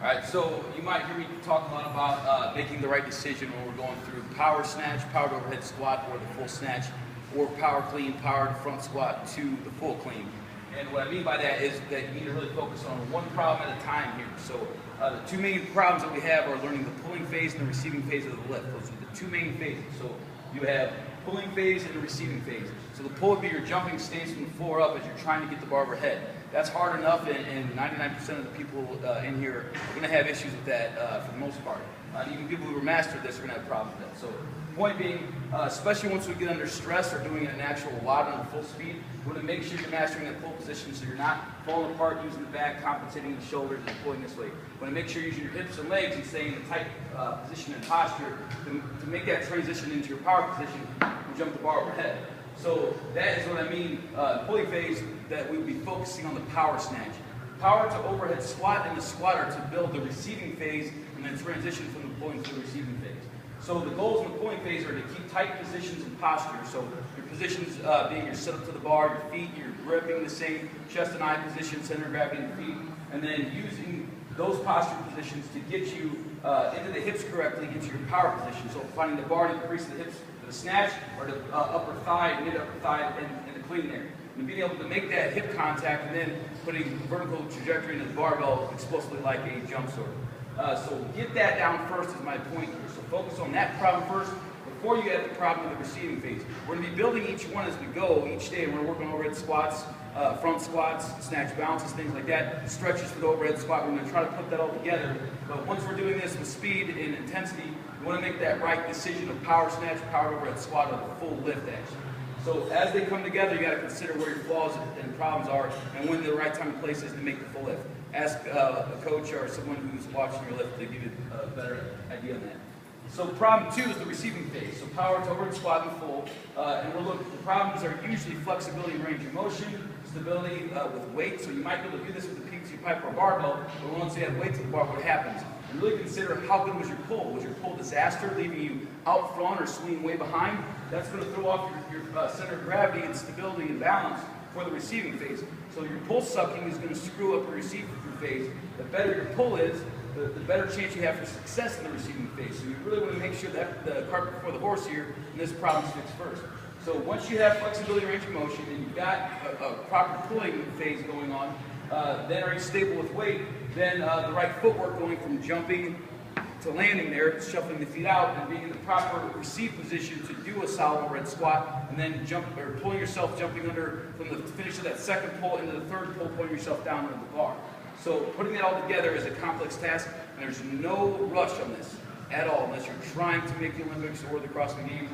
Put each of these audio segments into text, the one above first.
Alright, so you might hear me talk a lot about making the right decision when we're going through power snatch, power to overhead squat, or the full snatch, or power clean, power to front squat to the full clean. And what I mean by that is that you need to really focus on one problem at a time here. So the two main problems that we have are learning the pulling phase and the receiving phase of the lift. Those are the two main phases. So you have pulling phase and the receiving phase. So the pull would be your jumping stance from the floor up as you're trying to get the bar overhead. That's hard enough, and 99% of the people in here are going to have issues with that for the most part. Even people who are mastered this are going to have problems with that. So point being, especially once we get under stress or doing an actual WOD on full speed, we want to make sure you're mastering that pull position so you're not falling apart using the back, compensating the shoulders, and pulling this way. You want to make sure you're using your hips and legs and staying in a tight position and posture to make that transition into your power position and jump the bar overhead. So that is what I mean, pulling phase, that we would be focusing on the power snatch. Power to overhead squat and the squatter to build the receiving phase and then transition from the pulling to the receiving phase. So the goals in the pulling phase are to keep tight positions and posture. So your positions being your sit up to the bar, your feet, your grip being the same, chest and eye position, center of gravity in the feet, and then using those posture positions to get you into the hips correctly, into your power position. So finding the bar to increase the hips for the snatch, or the upper thigh, mid upper thigh, and the clean area. And being able to make that hip contact and then putting vertical trajectory into the barbell explosively like a jump sword. So get that down first is my point here. So focus on that problem first before you get the problem with the receiving phase. We're going to be building each one as we go each day. We're going to work on overhead squats, front squats, snatch bounces, things like that, stretches for the overhead squat. We're going to try to put that all together. But once we're doing this with speed and intensity, we want to make that right decision of power snatch, power overhead squat, or the full lift action. So as they come together, you got to consider where your flaws and problems are and when the right time and place is to make the full lift. Ask a coach or someone who's watching your lift to give you a better idea on that. So problem 2 is the receiving phase. So power to overhead squat and full. And we're looking, the problems are usually flexibility and range of motion, stability with weight. So you might be able to do this with a PVC pipe or a barbell, but once you add weight to the bar, what happens? And really consider how good was your pull. Was your pull disaster, leaving you out front or swinging way behind? That's going to throw off your center of gravity and stability and balance for the receiving phase. So your pull sucking is going to screw up the receiving phase. The better your pull is, the better chance you have for success in the receiving phase. So you really want to make sure that the cart before the horse here, and this problem's fixed first. So once you have flexibility, range of motion, and you've got a proper pulling phase going on, then are you stable with weight, then the right footwork going from jumping to landing there, shuffling the feet out, and being in the proper receive position to do a solid overhead squat, and then jump or pulling yourself, jumping under from the finish of that second pull into the third pull, pulling yourself down into the bar. So putting it all together is a complex task, and there's no rush on this at all unless you're trying to make the Olympics or the CrossFit Games.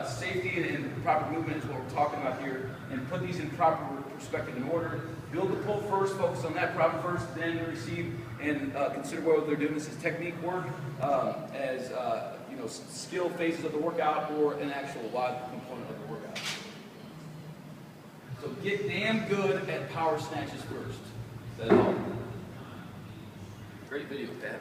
Safety and proper movement is what we're talking about here, and put these in proper perspective and order. Build the pull first, focus on that problem first, then receive, and consider whether they're doing this as technique work, as you know, skill phases of the workout, or an actual WOD component of the workout. So get damn good at power snatches first. That's all. Great video, Dad.